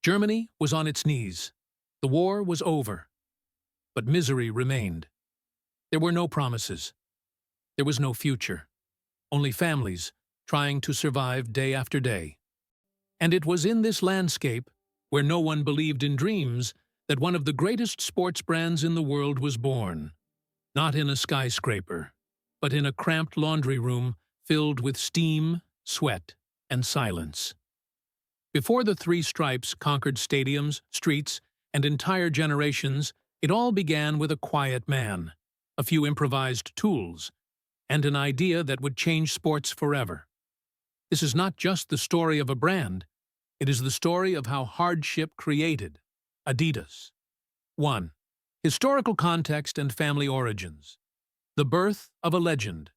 Germany was on its knees. The war was over. But misery remained. There were no promises. There was no future. Only families trying to survive day after day. And it was in this landscape, where no one believed in dreams, that one of the greatest sports brands in the world was born. Not in a skyscraper, but in a cramped laundry room filled with steam, sweat, and silence. Before the three stripes conquered stadiums, streets, and entire generations, it all began with a quiet man, a few improvised tools, and an idea that would change sports forever. This is not just the story of a brand, it is the story of how hardship created Adidas. 1. Historical context and family origins. The birth of a legend.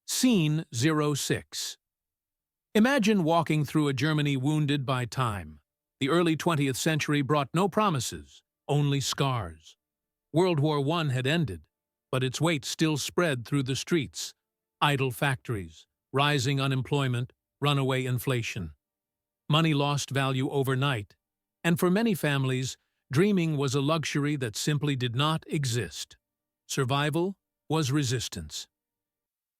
Scene 06. Imagine walking through a Germany wounded by time. The early 20th century brought no promises, only scars. World War I had ended, but its weight still spread through the streets. Idle factories, rising unemployment, runaway inflation. Money lost value overnight, and for many families, dreaming was a luxury that simply did not exist. Survival was resistance.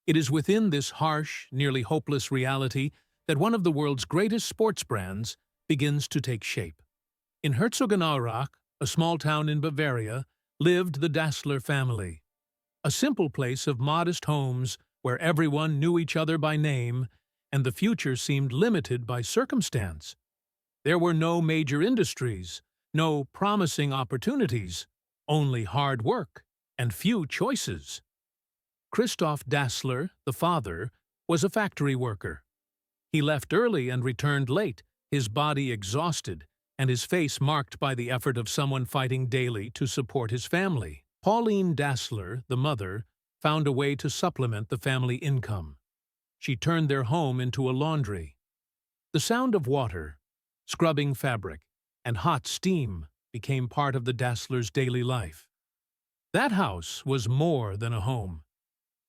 It is within this harsh, nearly hopeless reality that one of the world's greatest sports brands begins to take shape. In Herzogenaurach, a small town in Bavaria, lived the Dassler family. A simple place of modest homes where everyone knew each other by name and the future seemed limited by circumstance. There were no major industries, no promising opportunities, only hard work and few choices. Christoph Dassler, the father, was a factory worker. He left early and returned late, his body exhausted and his face marked by the effort of someone fighting daily to support his family. Pauline Dassler, the mother, found a way to supplement the family income. She turned their home into a laundry. The sound of water, scrubbing fabric, and hot steam became part of the Dasslers' daily life. That house was more than a home.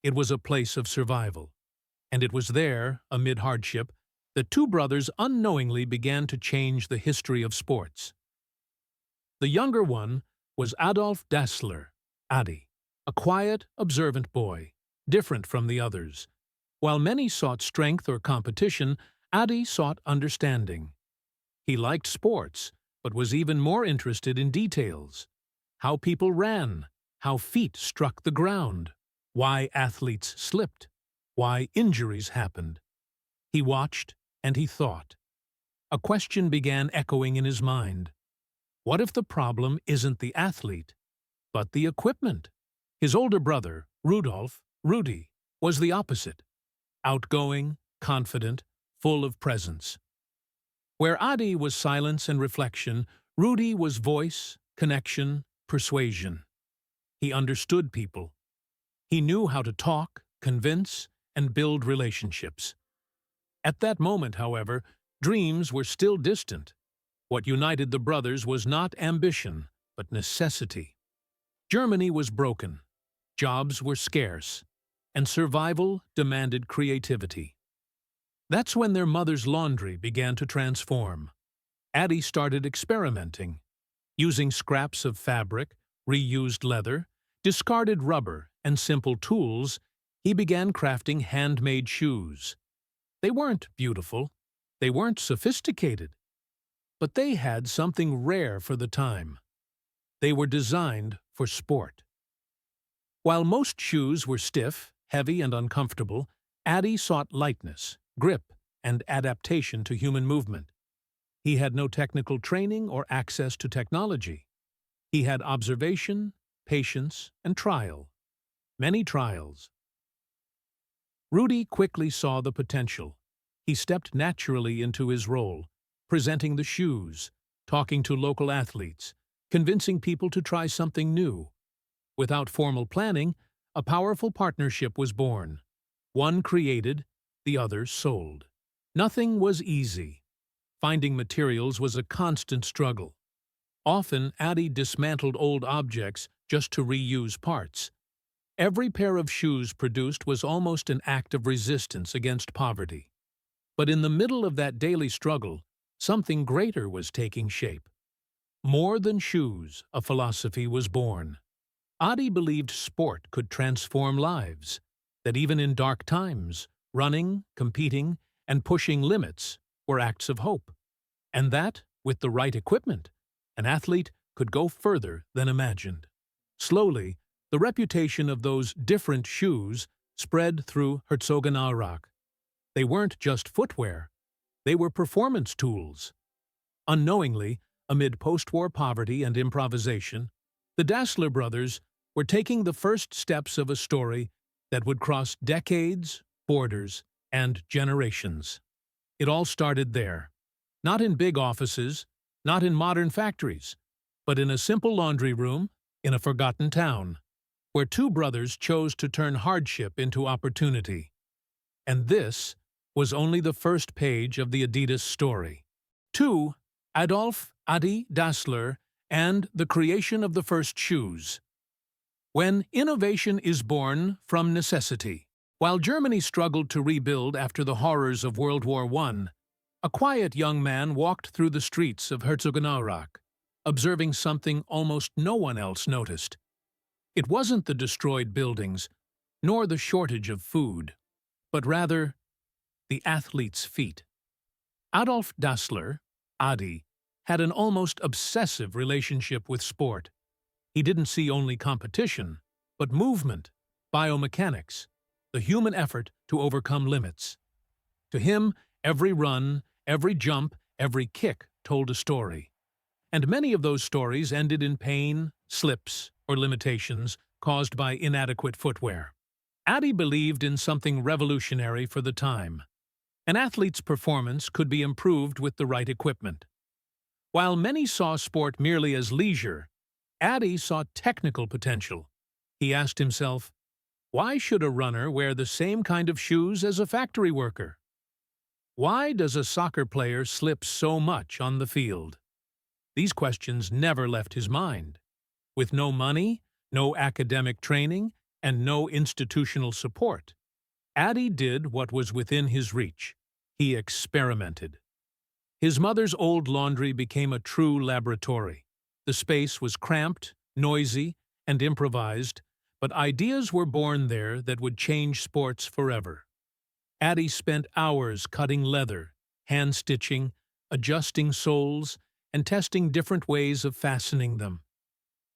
It was a place of survival. And it was there, amid hardship, that two brothers unknowingly began to change the history of sports. The younger one was Adolf Dassler, Adi, a quiet, observant boy, different from the others. While many sought strength or competition, Adi sought understanding. He liked sports, but was even more interested in details. How people ran, how feet struck the ground, why athletes slipped, why injuries happened. He watched and he thought. A question began echoing in his mind. What if the problem isn't the athlete, but the equipment? His older brother, Rudy, was the opposite. Outgoing, confident, full of presence. Where Adi was silence and reflection, Rudy was voice, connection, persuasion. He understood people. He knew how to talk, convince, and build relationships. At that moment, however, dreams were still distant. What united the brothers was not ambition, but necessity. Germany was broken, jobs were scarce, and survival demanded creativity. That's when their mother's laundry began to transform. Adi started experimenting, using scraps of fabric, reused leather, discarded rubber, and simple tools. He began crafting handmade shoes. They weren't beautiful, they weren't sophisticated, but they had something rare for the time. They were designed for sport. While most shoes were stiff, heavy, and uncomfortable, Adi sought lightness, grip, and adaptation to human movement. He had no technical training or access to technology. He had observation, patience, and trial. Many trials. Rudy quickly saw the potential. He stepped naturally into his role, presenting the shoes, talking to local athletes, convincing people to try something new. Without formal planning, a powerful partnership was born. One created, the other sold. Nothing was easy. Finding materials was a constant struggle. Often, Adi dismantled old objects just to reuse parts. Every pair of shoes produced was almost an act of resistance against poverty. But in the middle of that daily struggle, something greater was taking shape. More than shoes, a philosophy was born. Adi believed sport could transform lives, that even in dark times, running, competing, and pushing limits were acts of hope, and that, with the right equipment, an athlete could go further than imagined. Slowly, the reputation of those different shoes spread through Herzogenaurach. They weren't just footwear, they were performance tools. Unknowingly, amid post-war poverty and improvisation, the Dassler brothers were taking the first steps of a story that would cross decades, borders, and generations. It all started there, not in big offices, not in modern factories, but in a simple laundry room in a forgotten town, where two brothers chose to turn hardship into opportunity. And this was only the first page of the Adidas story. 2. Adi Dassler and the creation of the first shoes. When innovation is born from necessity. While Germany struggled to rebuild after the horrors of World War I, a quiet young man walked through the streets of Herzogenaurach, observing something almost no one else noticed. It wasn't the destroyed buildings, nor the shortage of food, but rather the athlete's feet. Adolf Dassler, Adi, had an almost obsessive relationship with sport. He didn't see only competition, but movement, biomechanics, the human effort to overcome limits. To him, every run, every jump, every kick told a story. And many of those stories ended in pain, slips, or limitations caused by inadequate footwear. Adi believed in something revolutionary for the time. An athlete's performance could be improved with the right equipment. While many saw sport merely as leisure, Adi saw technical potential. He asked himself, why should a runner wear the same kind of shoes as a factory worker? Why does a soccer player slip so much on the field? These questions never left his mind. With no money, no academic training, and no institutional support, Adi did what was within his reach. He experimented. His mother's old laundry became a true laboratory. The space was cramped, noisy, and improvised, but ideas were born there that would change sports forever. Adi spent hours cutting leather, hand-stitching, adjusting soles, and testing different ways of fastening them.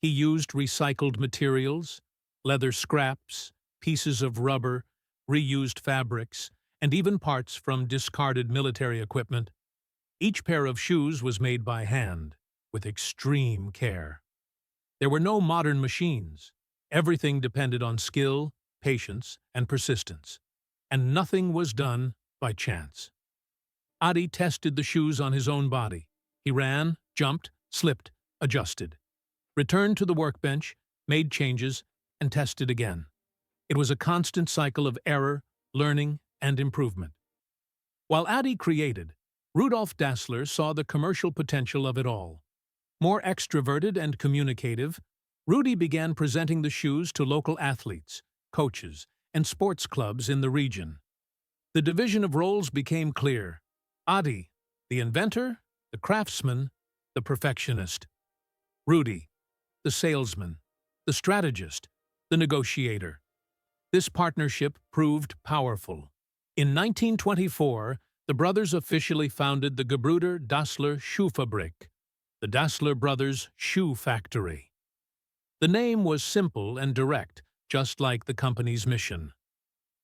He used recycled materials, leather scraps, pieces of rubber, reused fabrics, and even parts from discarded military equipment. Each pair of shoes was made by hand, with extreme care. There were no modern machines. Everything depended on skill, patience, and persistence, and nothing was done by chance. Adi tested the shoes on his own body. He ran, jumped, slipped, adjusted, returned to the workbench, made changes, and tested again. It was a constant cycle of error, learning, and improvement. While Adi created, Rudolf Dassler saw the commercial potential of it all. More extroverted and communicative, Rudi began presenting the shoes to local athletes, coaches, and sports clubs in the region. The division of roles became clear. Adi, the inventor, the craftsman, the perfectionist. Rudi, the salesman, the strategist, the negotiator. This partnership proved powerful. In 1924, the brothers officially founded the Gebrüder Dassler Schuhfabrik, the Dassler Brothers Shoe Factory. The name was simple and direct, just like the company's mission.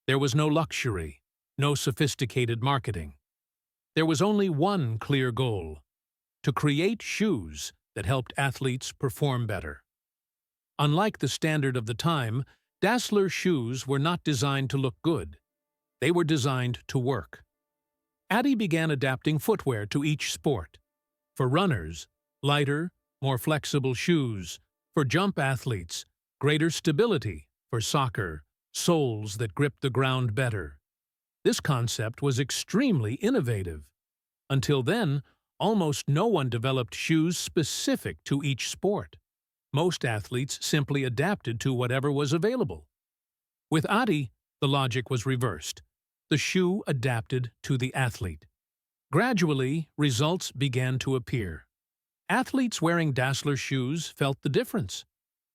There was no luxury, no sophisticated marketing. There was only one clear goal: to create shoes that helped athletes perform better. Unlike the standard of the time, Dassler shoes were not designed to look good. They were designed to work. Adi began adapting footwear to each sport. For runners, lighter, more flexible shoes. For jump athletes, greater stability. For soccer, soles that grip the ground better. This concept was extremely innovative. Until then, almost no one developed shoes specific to each sport. Most athletes simply adapted to whatever was available. With Adi, the logic was reversed. The shoe adapted to the athlete. Gradually, results began to appear. Athletes wearing Dassler shoes felt the difference.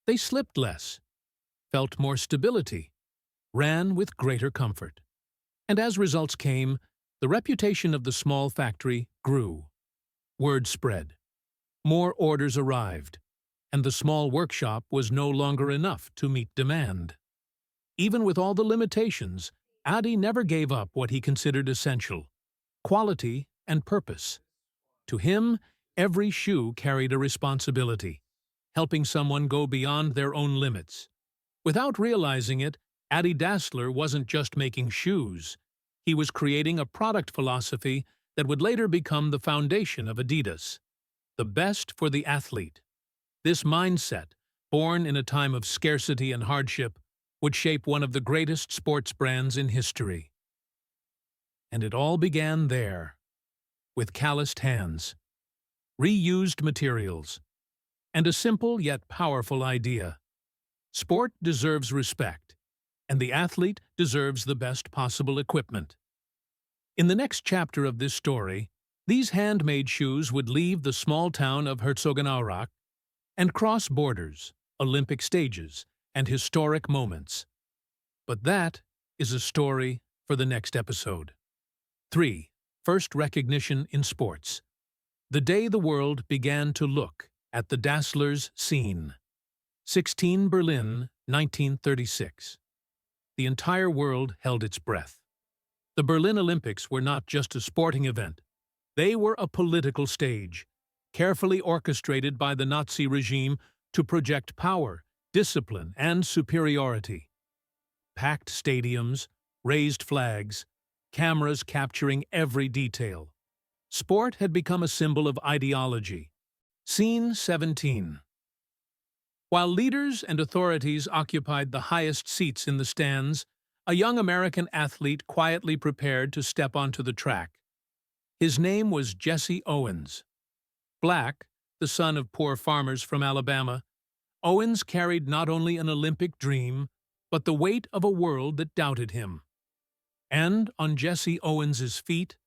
They slipped less, felt more stability, ran with greater comfort. And as results came, the reputation of the small factory grew. Word spread. More orders arrived, and the small workshop was no longer enough to meet demand. Even with all the limitations, Adi never gave up what he considered essential: quality and purpose. To him, every shoe carried a responsibility, helping someone go beyond their own limits. Without realizing it, Adi Dassler wasn't just making shoes. He was creating a product philosophy that would later become the foundation of Adidas. The best for the athlete. This mindset, born in a time of scarcity and hardship, would shape one of the greatest sports brands in history. And it all began there, with calloused hands, reused materials, and a simple yet powerful idea. Sport deserves respect, and the athlete deserves the best possible equipment. In the next chapter of this story, these handmade shoes would leave the small town of Herzogenaurach and cross borders, Olympic stages, and historic moments. But that is a story for the next episode. 3. First recognition in sports. The day the world began to look at the Dasslers' scene. 16 Berlin, 1936. The entire world held its breath. The Berlin Olympics were not just a sporting event. They were a political stage, carefully orchestrated by the Nazi regime to project power, discipline, and superiority. Packed stadiums, raised flags, cameras capturing every detail. Sport had become a symbol of ideology. Scene 17. While leaders and authorities occupied the highest seats in the stands, a young American athlete quietly prepared to step onto the track. His name was Jesse Owens. Black, the son of poor farmers from Alabama, Owens carried not only an Olympic dream, but the weight of a world that doubted him. And on Jesse Owens's feet,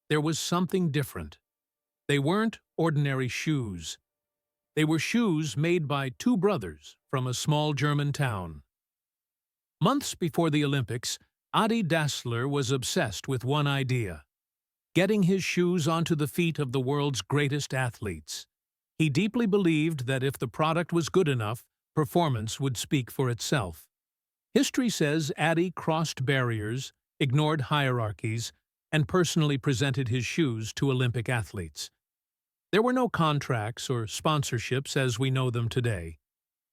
there was something different. They weren't ordinary shoes. They were shoes made by two brothers from a small German town. Months before the Olympics, Adi Dassler was obsessed with one idea: getting his shoes onto the feet of the world's greatest athletes. He deeply believed that if the product was good enough, performance would speak for itself. History says Adi crossed barriers, ignored hierarchies, and personally presented his shoes to Olympic athletes. There were no contracts or sponsorships as we know them today,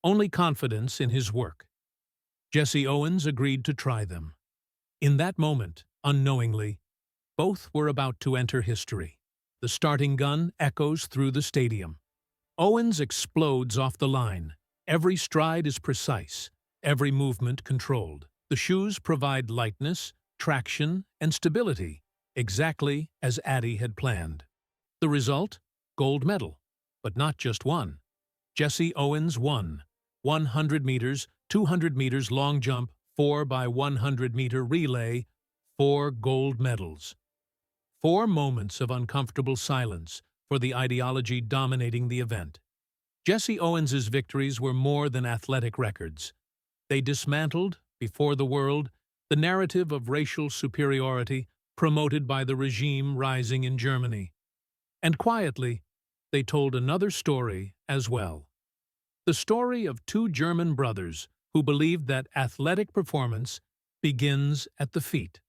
only confidence in his work. Jesse Owens agreed to try them. In that moment, unknowingly, both were about to enter history. The starting gun echoes through the stadium. Owens explodes off the line. Every stride is precise, every movement controlled. The shoes provide lightness, traction, and stability, exactly as Adi had planned. The result? Gold medal. But not just one. Jesse Owens won. 100 meters, 200 meters long jump, 4x100-meter relay, 4 gold medals. 4 moments of uncomfortable silence for the ideology dominating the event. Jesse Owens's victories were more than athletic records. They dismantled, before the world, the narrative of racial superiority promoted by the regime rising in Germany. And quietly, they told another story as well. The story of two German brothers who believed that athletic performance begins at the feet.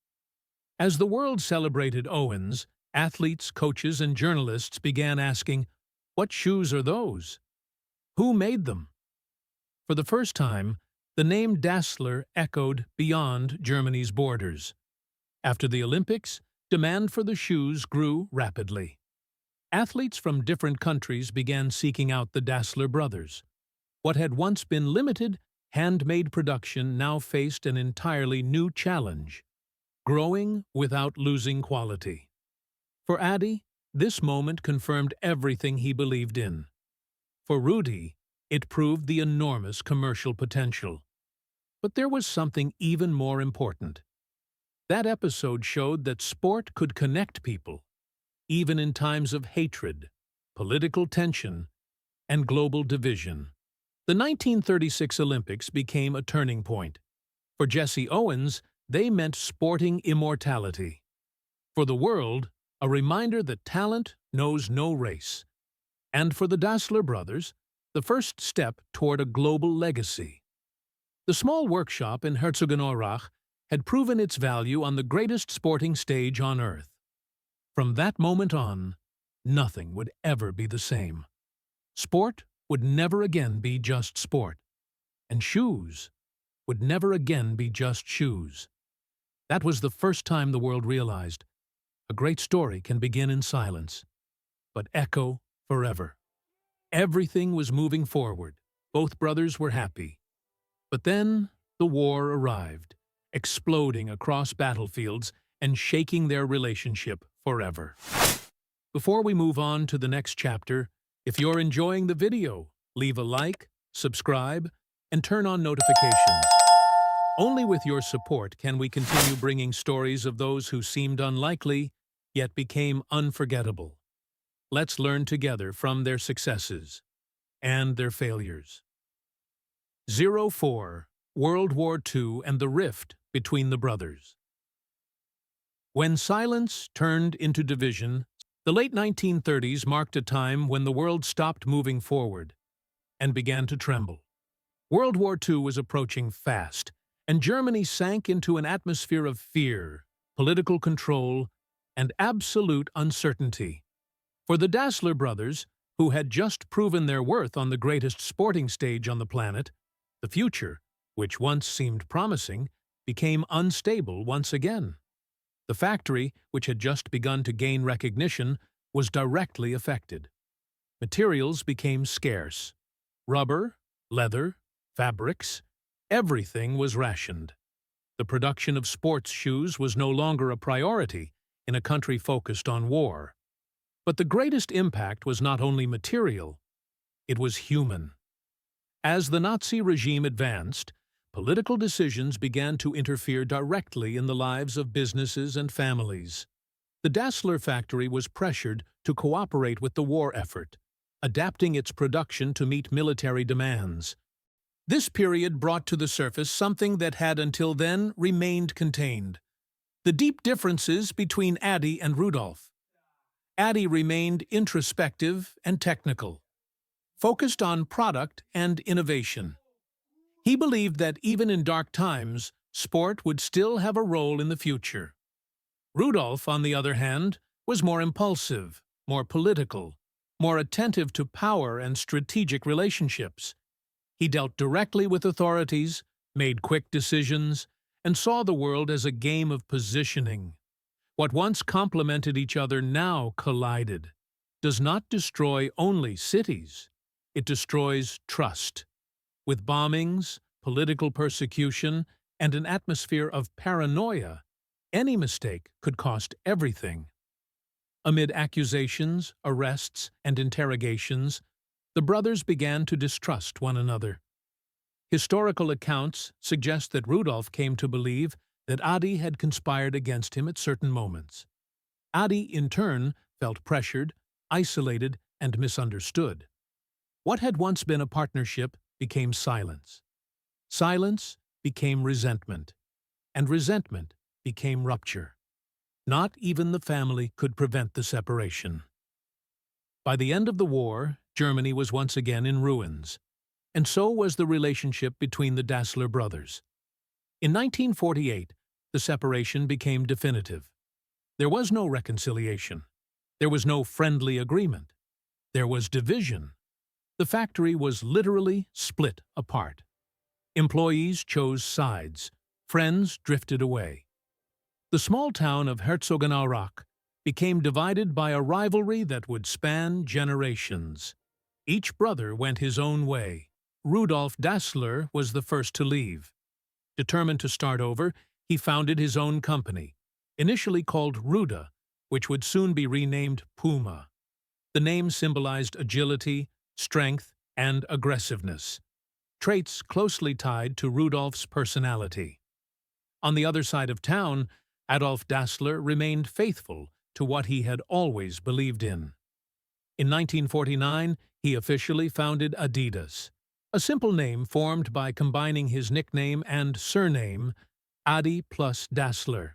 As the world celebrated Owens, athletes, coaches, and journalists began asking, "What shoes are those? Who made them?" For the first time, the name Dassler echoed beyond Germany's borders. After the Olympics, demand for the shoes grew rapidly. Athletes from different countries began seeking out the Dassler brothers. What had once been limited, handmade production now faced an entirely new challenge: growing without losing quality. For Adi, this moment confirmed everything he believed in. For Rudy, it proved the enormous commercial potential. But there was something even more important. That episode showed that sport could connect people, even in times of hatred, political tension, and global division. The 1936 Olympics became a turning point. For Jesse Owens, they meant sporting immortality. For the world, a reminder that talent knows no race. And for the Dassler brothers, the first step toward a global legacy. The small workshop in Herzogenaurach had proven its value on the greatest sporting stage on earth. From that moment on, nothing would ever be the same. Sport would never again be just sport, and shoes would never again be just shoes. That was the first time the world realized a great story can begin in silence, but echo forever. Everything was moving forward. Both brothers were happy. But then the war arrived, exploding across battlefields and shaking their relationship forever. Before we move on to the next chapter, if you're enjoying the video, leave a like, subscribe, and turn on notifications. Only with your support can we continue bringing stories of those who seemed unlikely, yet became unforgettable. Let's learn together from their successes and their failures. 04. World War II and the rift between the brothers. When silence turned into division, the late 1930s marked a time when the world stopped moving forward and began to tremble. World War II was approaching fast, and Germany sank into an atmosphere of fear, political control, and absolute uncertainty. For the Dassler brothers, who had just proven their worth on the greatest sporting stage on the planet, the future, which once seemed promising, became unstable once again. The factory, which had just begun to gain recognition, was directly affected. Materials became scarce. Rubber, leather, fabrics, everything was rationed. The production of sports shoes was no longer a priority in a country focused on war. But the greatest impact was not only material, it was human. As the Nazi regime advanced, political decisions began to interfere directly in the lives of businesses and families. The Dassler factory was pressured to cooperate with the war effort, adapting its production to meet military demands. This period brought to the surface something that had until then remained contained: the deep differences between Adi and Rudolf. Adi remained introspective and technical, focused on product and innovation. He believed that even in dark times, sport would still have a role in the future. Rudolf, on the other hand, was more impulsive, more political, more attentive to power and strategic relationships. He dealt directly with authorities, made quick decisions, and saw the world as a game of positioning. What once complemented each other now collided. Does not destroy only cities, it destroys trust. With bombings, political persecution, and an atmosphere of paranoia, any mistake could cost everything. Amid accusations, arrests, and interrogations, the brothers began to distrust one another. Historical accounts suggest that Rudolf came to believe that Adi had conspired against him at certain moments. Adi, in turn, felt pressured, isolated, and misunderstood. What had once been a partnership became silence. Silence became resentment, and resentment became rupture. Not even the family could prevent the separation. By the end of the war, Germany was once again in ruins, and so was the relationship between the Dassler brothers. In 1948, the separation became definitive. There was no reconciliation. There was no friendly agreement. There was division. The factory was literally split apart. Employees chose sides. Friends drifted away. The small town of Herzogenaurach became divided by a rivalry that would span generations. Each brother went his own way. Rudolf Dassler was the first to leave. Determined to start over, he founded his own company, initially called Ruda, which would soon be renamed Puma. The name symbolized agility, strength, and aggressiveness, traits closely tied to Rudolf's personality. On the other side of town, Adolf Dassler remained faithful to what he had always believed in. In 1949, he officially founded Adidas, a simple name formed by combining his nickname and surname, Adi plus Dassler.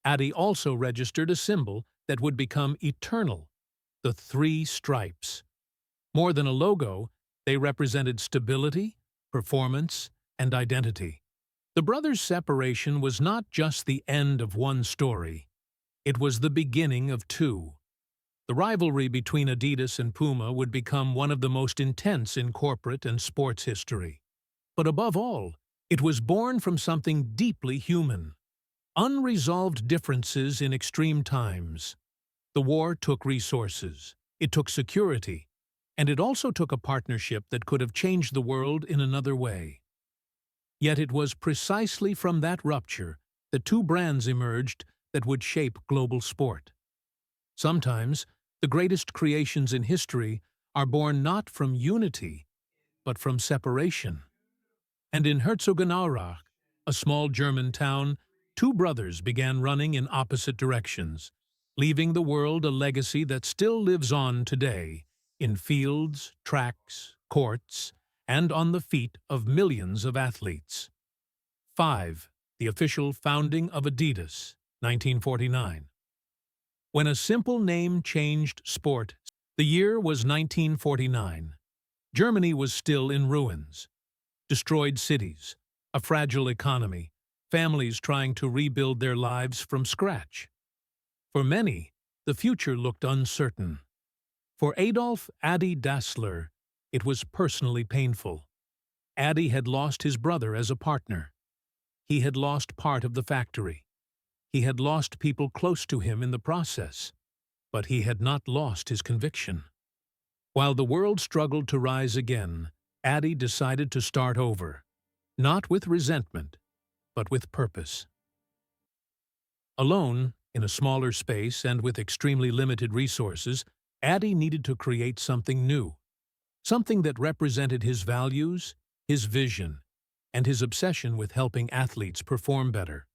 Adi also registered a symbol that would become eternal, the three stripes. More than a logo, they represented stability, performance, and identity. The brothers' separation was not just the end of one story. It was the beginning of two. The rivalry between Adidas and Puma would become one of the most intense in corporate and sports history. But above all, it was born from something deeply human. Unresolved differences in extreme times. The war took resources, it took security, and it also took a partnership that could have changed the world in another way. Yet it was precisely from that rupture that two brands emerged that would shape global sport. Sometimes, the greatest creations in history are born not from unity, but from separation. And in Herzogenaurach, a small German town, two brothers began running in opposite directions, leaving the world a legacy that still lives on today, in fields, tracks, courts, and on the feet of millions of athletes. 5. The official founding of Adidas, 1949. When a simple name changed sport, the year was 1949. Germany was still in ruins. Destroyed cities, a fragile economy, families trying to rebuild their lives from scratch. For many, the future looked uncertain. For Adolf Adi Dassler, it was personally painful. Adi had lost his brother as a partner. He had lost part of the factory. He had lost people close to him in the process. But he had not lost his conviction. While the world struggled to rise again, Adi decided to start over, not with resentment, but with purpose. Alone, in a smaller space and with extremely limited resources, Adi needed to create something new, something that represented his values, his vision, and his obsession with helping athletes perform better.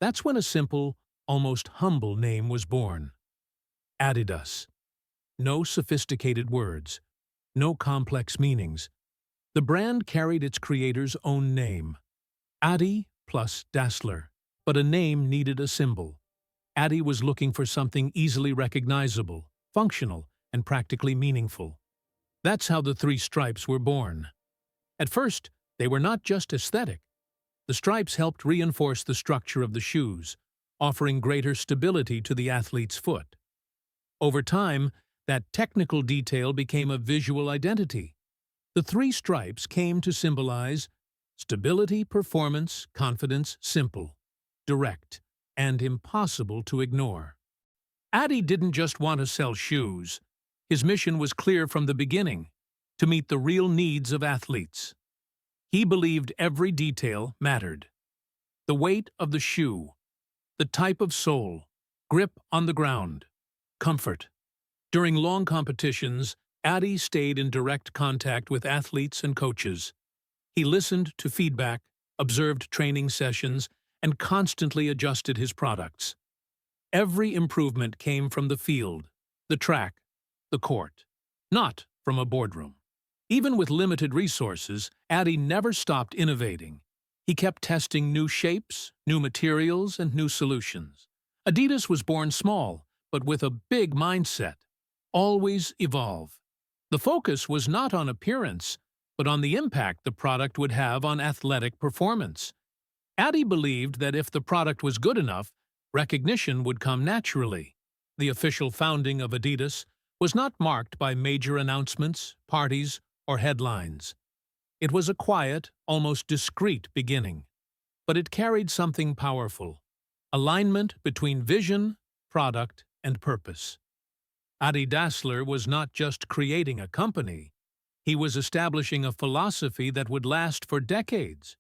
That's when a simple, almost humble name was born. Adidas. No sophisticated words, no complex meanings. The brand carried its creator's own name, Adi plus Dassler, but a name needed a symbol. Adi was looking for something easily recognizable, functional, and practically meaningful. That's how the three stripes were born. At first, they were not just aesthetic. The stripes helped reinforce the structure of the shoes, offering greater stability to the athlete's foot. Over time, that technical detail became a visual identity. The three stripes came to symbolize stability, performance, confidence, simple, direct, and impossible to ignore. Adi didn't just want to sell shoes. His mission was clear from the beginning, to meet the real needs of athletes. He believed every detail mattered. The weight of the shoe, the type of sole, grip on the ground, comfort. During long competitions, Adi stayed in direct contact with athletes and coaches. He listened to feedback, observed training sessions, and constantly adjusted his products. Every improvement came from the field, the track, the court, not from a boardroom. Even with limited resources, Adi never stopped innovating. He kept testing new shapes, new materials, and new solutions. Adidas was born small, but with a big mindset. Always evolve. The focus was not on appearance, but on the impact the product would have on athletic performance. Adi believed that if the product was good enough, recognition would come naturally. The official founding of Adidas was not marked by major announcements, parties, or headlines. It was a quiet, almost discreet beginning. But it carried something powerful: alignment between vision, product, and purpose. Adi Dassler was not just creating a company, he was establishing a philosophy that would last for decades.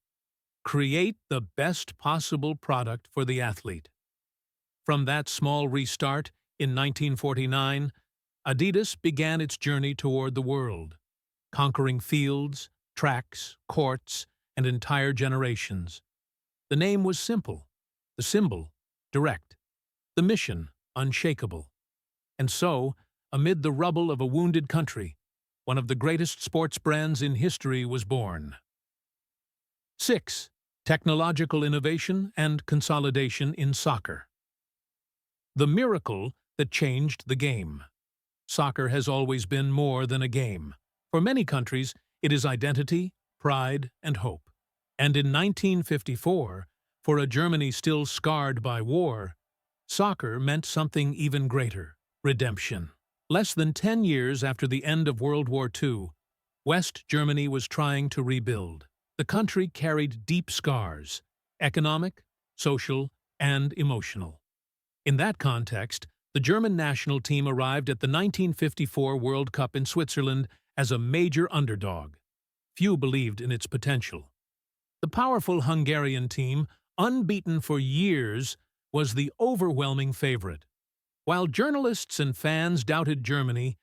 Create the best possible product for the athlete. From that small restart, in 1949, Adidas began its journey toward the world, conquering fields, tracks, courts, and entire generations. The name was simple, the symbol direct, the mission unshakable. And so, amid the rubble of a wounded country, one of the greatest sports brands in history was born. 6. Technological innovation and consolidation in soccer. The miracle that changed the game. Soccer has always been more than a game. For many countries, it is identity, pride, and hope. And in 1954, for a Germany still scarred by war, soccer meant something even greater: redemption. Less than 10 years after the end of World War II, West Germany was trying to rebuild. The country carried deep scars: economic, social, and emotional. In that context, the German national team arrived at the 1954 World Cup in Switzerland as a major underdog. Few believed in its potential. The powerful Hungarian team, unbeaten for years, was the overwhelming favorite. While journalists and fans doubted Germany,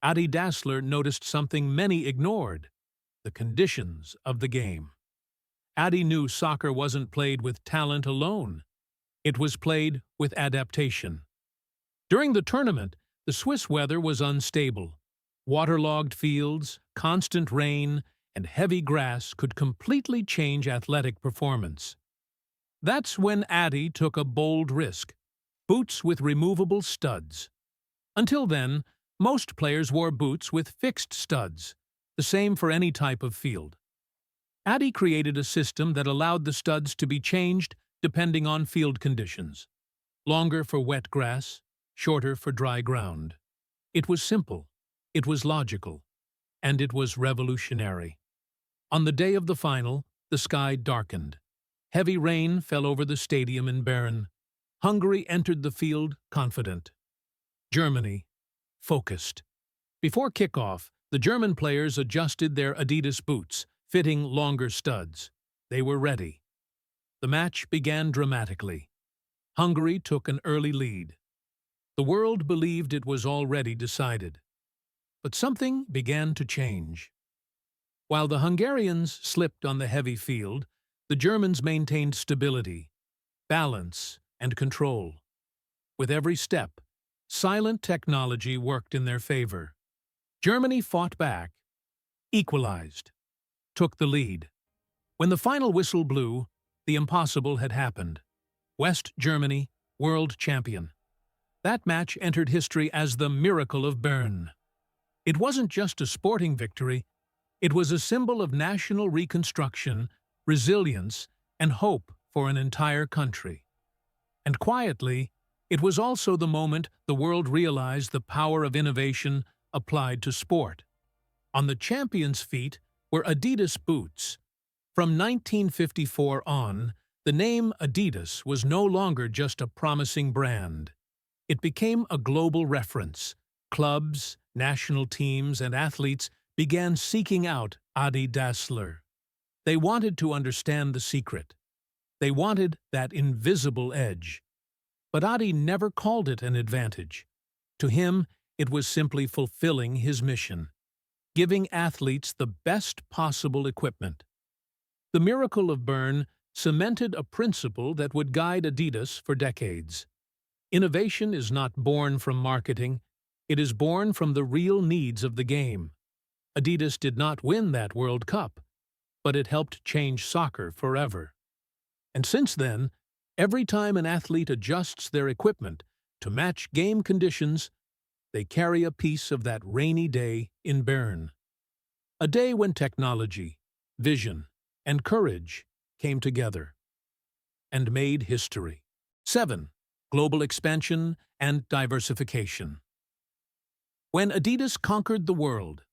Adi Dassler noticed something many ignored: the conditions of the game. Adi knew soccer wasn't played with talent alone. It was played with adaptation. During the tournament, the Swiss weather was unstable. Waterlogged fields, constant rain, and heavy grass could completely change athletic performance. That's when Adi took a bold risk: boots with removable studs. Until then, most players wore boots with fixed studs, the same for any type of field. Adi created a system that allowed the studs to be changed depending on field conditions: longer for wet grass, shorter for dry ground. It was simple, it was logical, and it was revolutionary. On the day of the final, the sky darkened. Heavy rain fell over the stadium in Bern. Hungary entered the field confident. Germany, focused. Before kickoff, the German players adjusted their Adidas boots, fitting longer studs. They were ready. The match began dramatically. Hungary took an early lead. The world believed it was already decided. But something began to change. While the Hungarians slipped on the heavy field, the Germans maintained stability, balance, and control. With every step, silent technology worked in their favor. Germany fought back, equalized, took the lead. When the final whistle blew, the impossible had happened. West Germany, world champion. That match entered history as the Miracle of Bern. It wasn't just a sporting victory, it was a symbol of national reconstruction, resilience, and hope for an entire country. And quietly, it was also the moment the world realized the power of innovation applied to sport. On the champion's feet were Adidas boots. From 1954 on, the name Adidas was no longer just a promising brand. It became a global reference. Clubs, national teams, and athletes began seeking out Adi Dassler. They wanted to understand the secret. They wanted that invisible edge. But Adi never called it an advantage. To him, it was simply fulfilling his mission: giving athletes the best possible equipment. The Miracle of Bern cemented a principle that would guide Adidas for decades. Innovation is not born from marketing, it is born from the real needs of the game. Adidas did not win that World Cup, but it helped change soccer forever. And since then, every time an athlete adjusts their equipment to match game conditions, they carry a piece of that rainy day in Bern. A day when technology, vision, and courage came together and made history. 7. Global expansion and diversification. When Adidas conquered the world.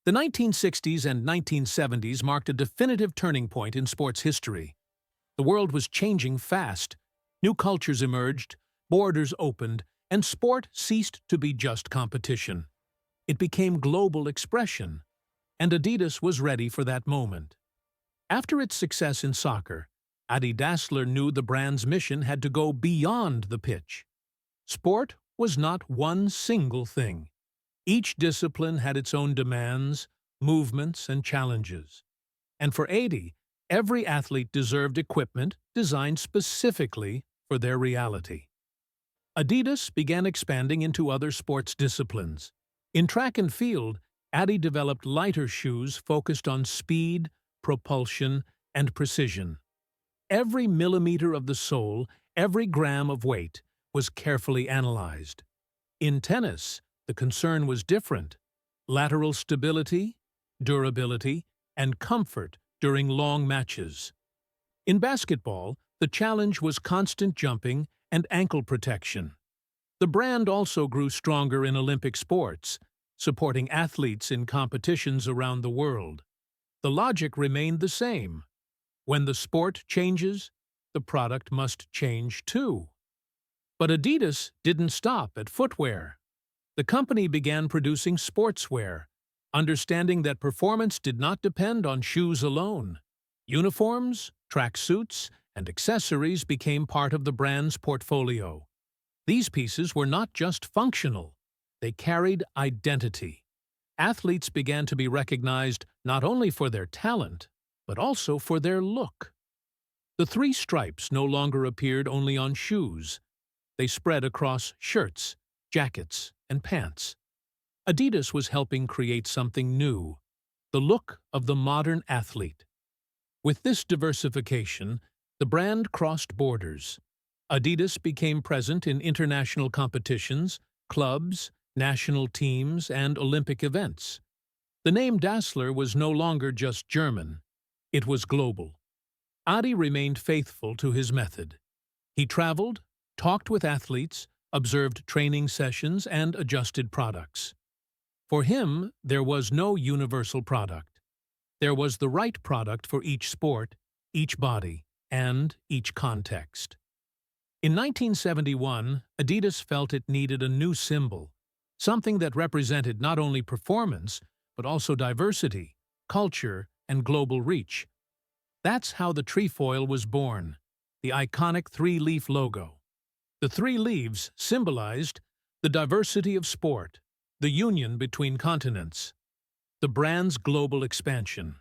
The 1960s and 1970s marked a definitive turning point in sports history. The world was changing fast. New cultures emerged, borders opened, and sport ceased to be just competition. It became global expression, and Adidas was ready for that moment. After its success in soccer, Adi Dassler knew the brand's mission had to go beyond the pitch. Sport was not one single thing. Each discipline had its own demands, movements, and challenges. And for Adi, every athlete deserved equipment designed specifically for their reality. Adidas began expanding into other sports disciplines. In track and field, Adi developed lighter shoes focused on speed, propulsion, and precision. Every millimeter of the sole, every gram of weight, was carefully analyzed. In tennis, the concern was different: lateral stability, durability, and comfort during long matches. In basketball, the challenge was constant jumping and ankle protection. The brand also grew stronger in Olympic sports, supporting athletes in competitions around the world. The logic remained the same: when the sport changes, the product must change too. But Adidas didn't stop at footwear. The company began producing sportswear, understanding that performance did not depend on shoes alone. Uniforms, tracksuits, and accessories became part of the brand's portfolio. These pieces were not just functional, they carried identity. Athletes began to be recognized not only for their talent, but also for their look. The three stripes no longer appeared only on shoes. They spread across shirts, jackets, and pants. Adidas was helping create something new: the look of the modern athlete. With this diversification, the brand crossed borders. Adidas became present in international competitions, clubs, national teams, and Olympic events. The name Dassler was no longer just German, it was global. Adi remained faithful to his method. He traveled, talked with athletes, observed training sessions, and adjusted products. For him, there was no universal product. There was the right product for each sport, each body, and each context. In 1971, Adidas felt it needed a new symbol, something that represented not only performance, but also diversity, culture, and global reach. That's how the trefoil was born, the iconic three-leaf logo. The three leaves symbolized the diversity of sport, the union between continents, the brand's global expansion.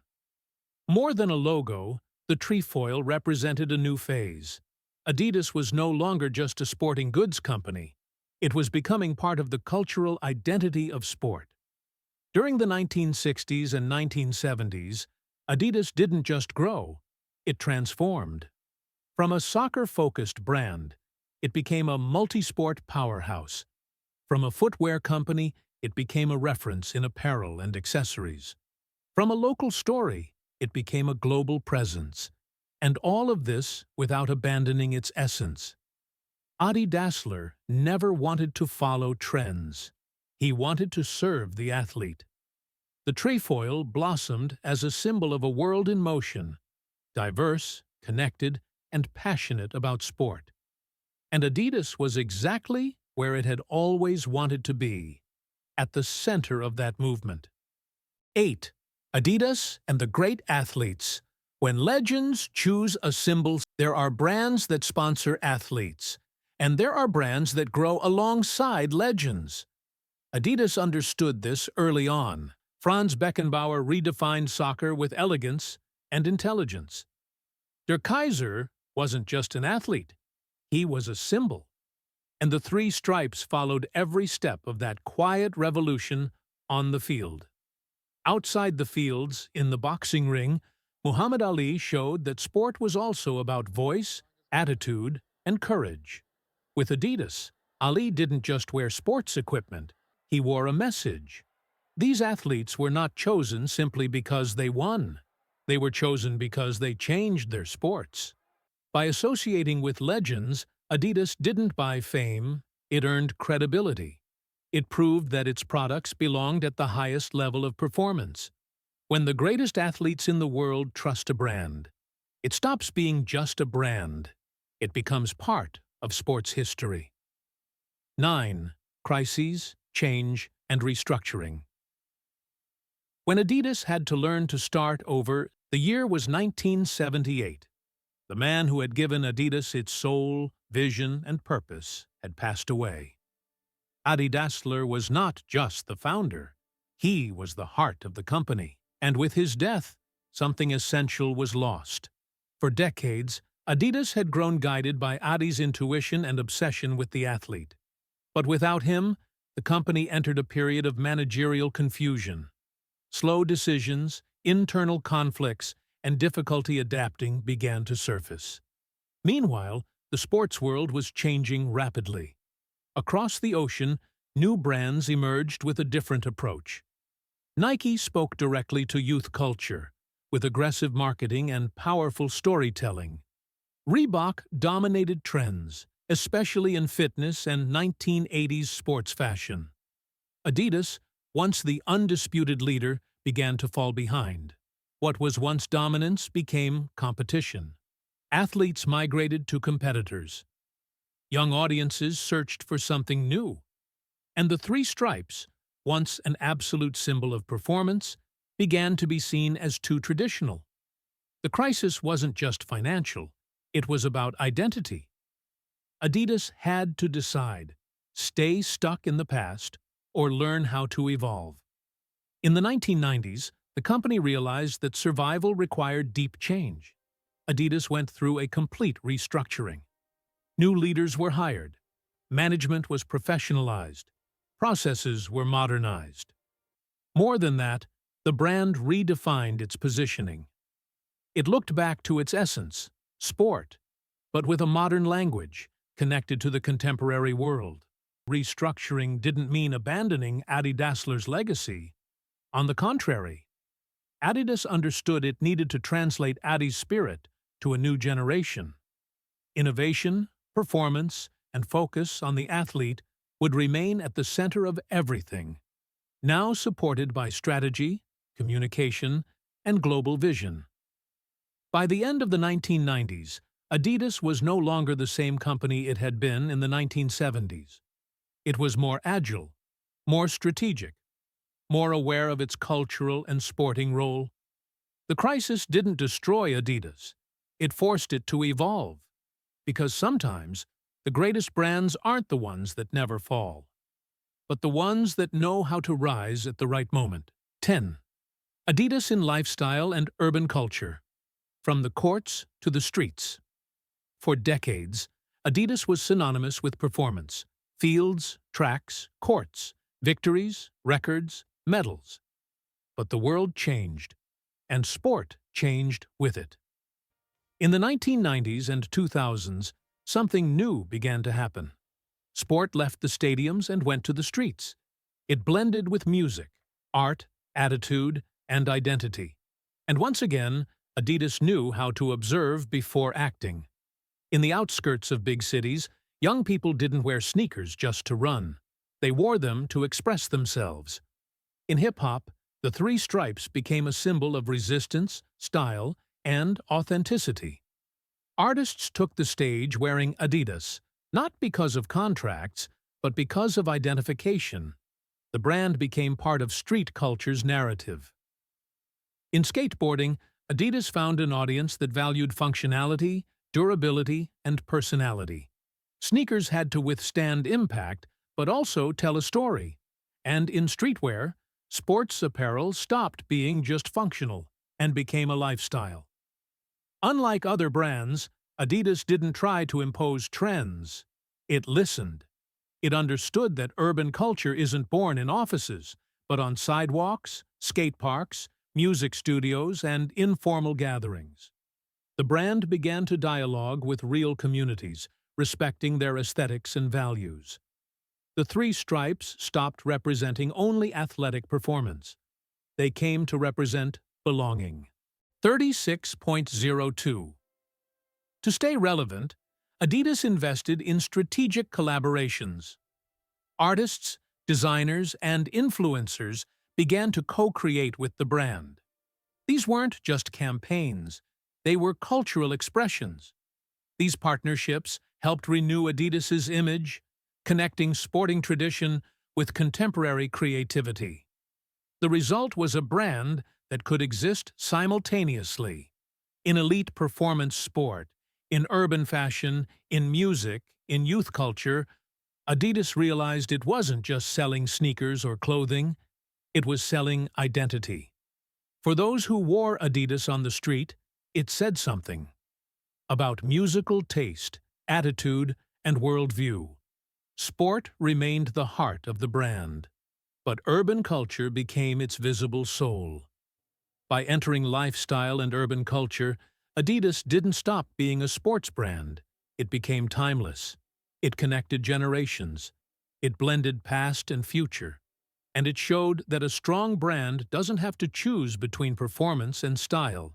More than a logo, the trefoil represented a new phase. Adidas was no longer just a sporting goods company. It was becoming part of the cultural identity of sport. During the 1960s and 1970s, Adidas didn't just grow, it transformed. From a soccer-focused brand, it became a multi-sport powerhouse. From a footwear company, it became a reference in apparel and accessories. From a local story, it became a global presence. And all of this without abandoning its essence. Adi Dassler never wanted to follow trends. He wanted to serve the athlete. The trefoil blossomed as a symbol of a world in motion, diverse, connected, and passionate about sport. And Adidas was exactly where it had always wanted to be, at the center of that movement. 8. Adidas and the great athletes. When legends choose a symbol, there are brands that sponsor athletes, and there are brands that grow alongside legends. Adidas understood this early on. Franz Beckenbauer redefined soccer with elegance and intelligence. Der Kaiser wasn't just an athlete, he was a symbol. And the three stripes followed every step of that quiet revolution on the field. Outside the fields, in the boxing ring, Muhammad Ali showed that sport was also about voice, attitude, and courage. With Adidas, Ali didn't just wear sports equipment, he wore a message. These athletes were not chosen simply because they won. They were chosen because they changed their sports. By associating with legends, Adidas didn't buy fame, it earned credibility. It proved that its products belonged at the highest level of performance. When the greatest athletes in the world trust a brand, it stops being just a brand. It becomes part of sports history. 9. Crises, change, and restructuring. When Adidas had to learn to start over, the year was 1978. The man who had given Adidas its soul, vision, and purpose had passed away. Adi Dassler was not just the founder. He was the heart of the company. And with his death, something essential was lost. For decades, Adidas had grown guided by Adi's intuition and obsession with the athlete. But without him, the company entered a period of managerial confusion. Slow decisions, internal conflicts, and difficulty adapting began to surface. Meanwhile, the sports world was changing rapidly. Across the ocean, new brands emerged with a different approach. Nike spoke directly to youth culture, with aggressive marketing and powerful storytelling. Reebok dominated trends, especially in fitness and 1980s sports fashion. Adidas, once the undisputed leader, began to fall behind. What was once dominance became competition. Athletes migrated to competitors. Young audiences searched for something new. And the three stripes, once an absolute symbol of performance, began to be seen as too traditional. The crisis wasn't just financial, it was about identity. Adidas had to decide, stay stuck in the past or learn how to evolve. In the 1990s, the company realized that survival required deep change. Adidas went through a complete restructuring. New leaders were hired. Management was professionalized. Processes were modernized. More than that, the brand redefined its positioning. It looked back to its essence, sport, but with a modern language, connected to the contemporary world. Restructuring didn't mean abandoning Adi Dassler's legacy. On the contrary, Adidas understood it needed to translate Adi's spirit to a new generation. Innovation, performance, and focus on the athlete would remain at the center of everything, now supported by strategy, communication, and global vision. By the end of the 1990s, Adidas was no longer the same company it had been in the 1970s. It was more agile, more strategic, more aware of its cultural and sporting role. The crisis didn't destroy Adidas. It forced it to evolve. Because sometimes, the greatest brands aren't the ones that never fall, but the ones that know how to rise at the right moment. 10. Adidas in lifestyle and urban culture. From the courts to the streets. For decades, Adidas was synonymous with performance. Fields, tracks, courts, victories, records, medals. But the world changed, and sport changed with it. In the 1990s and 2000s, something new began to happen. Sport left the stadiums and went to the streets. It blended with music, art, attitude, and identity. And once again, Adidas knew how to observe before acting. In the outskirts of big cities, young people didn't wear sneakers just to run. They wore them to express themselves. In hip-hop, the three stripes became a symbol of resistance, style, and authenticity. Artists took the stage wearing Adidas, not because of contracts, but because of identification. The brand became part of street culture's narrative. In skateboarding, Adidas found an audience that valued functionality, durability, and personality. Sneakers had to withstand impact, but also tell a story. And in streetwear, sports apparel stopped being just functional and became a lifestyle. Unlike other brands, Adidas didn't try to impose trends. It listened. It understood that urban culture isn't born in offices, but on sidewalks, skate parks, music studios, and informal gatherings. The brand began to dialogue with real communities, respecting their aesthetics and values. The three stripes stopped representing only athletic performance. They came to represent belonging. 36.02. To stay relevant, Adidas invested in strategic collaborations. Artists, designers, and influencers began to co-create with the brand. These weren't just campaigns, they were cultural expressions. These partnerships helped renew Adidas's image, connecting sporting tradition with contemporary creativity. The result was a brand that could exist simultaneously in elite performance sport, in urban fashion, in music, in youth culture. Adidas realized it wasn't just selling sneakers or clothing, it was selling identity. For those who wore Adidas on the street, it said something. about musical taste, attitude, and worldview. Sport remained the heart of the brand, but urban culture became its visible soul. By entering lifestyle and urban culture, Adidas didn't stop being a sports brand. It became timeless. It connected generations. It blended past and future. And it showed that a strong brand doesn't have to choose between performance and style.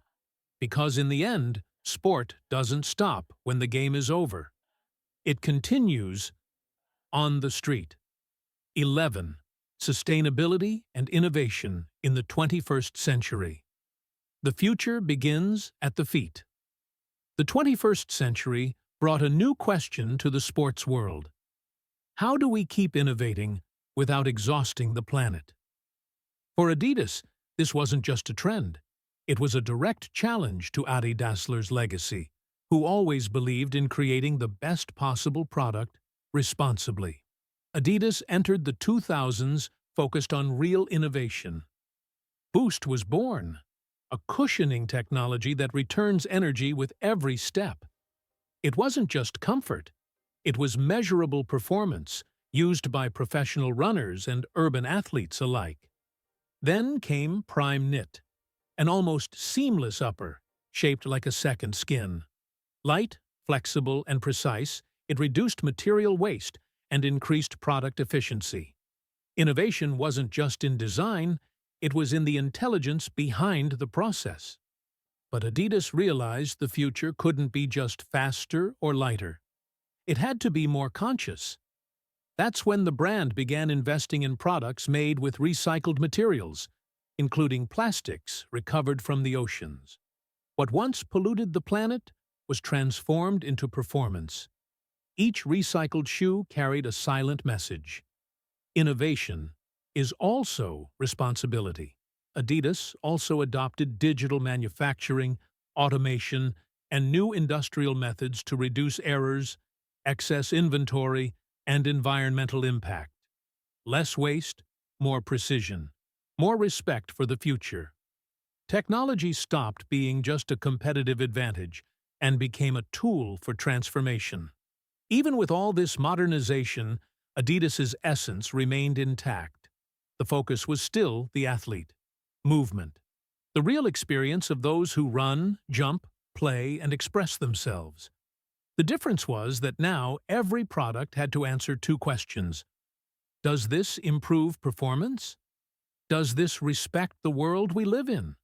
Because in the end, sport doesn't stop when the game is over. It continues on the street. 11. Sustainability and innovation in the 21st century. The future begins at the feet. The 21st century brought a new question to the sports world. How do we keep innovating without exhausting the planet? For Adidas, this wasn't just a trend. It was a direct challenge to Adi Dassler's legacy, who always believed in creating the best possible product responsibly. Adidas entered the 2000s focused on real innovation. Boost was born, a cushioning technology that returns energy with every step. It wasn't just comfort. It was measurable performance, used by professional runners and urban athletes alike. Then came Prime Knit, an almost seamless upper, shaped like a second skin. Light, flexible, and precise, it reduced material waste and increased product efficiency. Innovation wasn't just in design, it was in the intelligence behind the process. But Adidas realized the future couldn't be just faster or lighter. It had to be more conscious. That's when the brand began investing in products made with recycled materials, including plastics recovered from the oceans. What once polluted the planet was transformed into performance. Each recycled shoe carried a silent message. Innovation is also responsibility. Adidas also adopted digital manufacturing, automation, and new industrial methods to reduce errors, excess inventory, and environmental impact. Less waste, more precision, more respect for the future. Technology stopped being just a competitive advantage and became a tool for transformation. Even with all this modernization, Adidas's essence remained intact. The focus was still the athlete, movement, the real experience of those who run, jump, play, and express themselves. The difference was that now every product had to answer two questions. Does this improve performance? Does this respect the world we live in?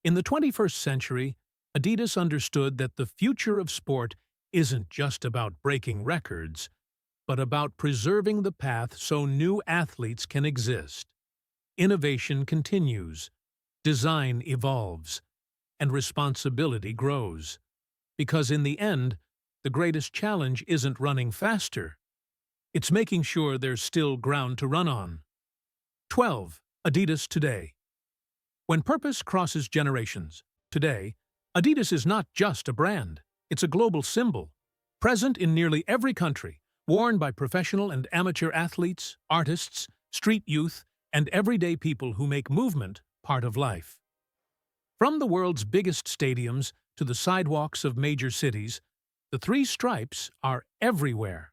In the 21st century, Adidas understood that the future of sport isn't just about breaking records, but about preserving the path so new athletes can exist. Innovation continues, design evolves, and responsibility grows. Because in the end, the greatest challenge isn't running faster. It's making sure there's still ground to run on. 12. Adidas today. When purpose crosses generations, today, Adidas is not just a brand. It's a global symbol, present in nearly every country, worn by professional and amateur athletes, artists, street youth, and everyday people who make movement part of life. From the world's biggest stadiums to the sidewalks of major cities, the three stripes are everywhere.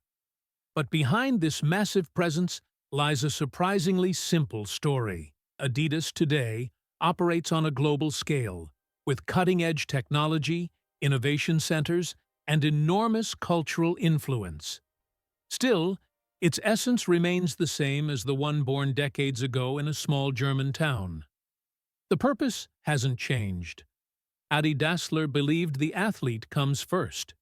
But behind this massive presence lies a surprisingly simple story. Adidas today operates on a global scale, with cutting-edge technology, innovation centers, and enormous cultural influence. Still, its essence remains the same as the one born decades ago in a small German town. The purpose hasn't changed. Adi Dassler believed the athlete comes first,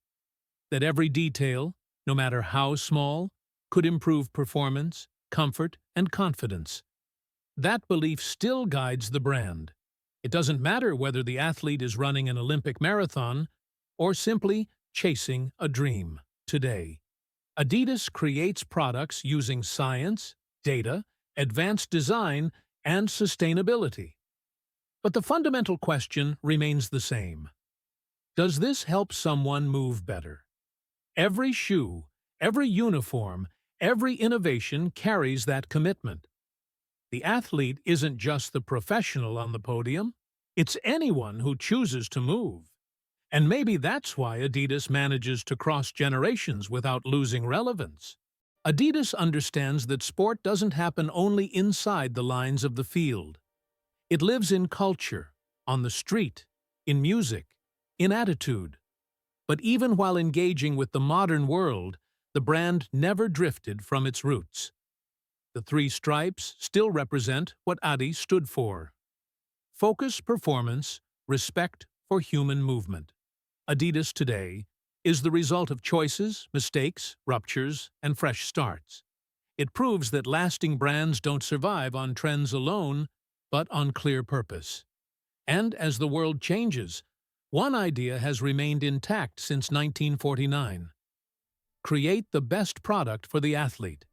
that every detail, no matter how small, could improve performance, comfort, and confidence. That belief still guides the brand. It doesn't matter whether the athlete is running an Olympic marathon or simply chasing a dream. Today, Adidas creates products using science, data, advanced design, and sustainability. But the fundamental question remains the same. Does this help someone move better? Every shoe, every uniform, every innovation carries that commitment. The athlete isn't just the professional on the podium, it's anyone who chooses to move. And maybe that's why Adidas manages to cross generations without losing relevance. Adidas understands that sport doesn't happen only inside the lines of the field. It lives in culture, on the street, in music, in attitude. But even while engaging with the modern world, the brand never drifted from its roots. The three stripes still represent what Adi stood for: focus, performance, respect for human movement. Adidas today is the result of choices, mistakes, ruptures, and fresh starts. It proves that lasting brands don't survive on trends alone, but on clear purpose. And as the world changes, one idea has remained intact since 1949. Create the best product for the athlete.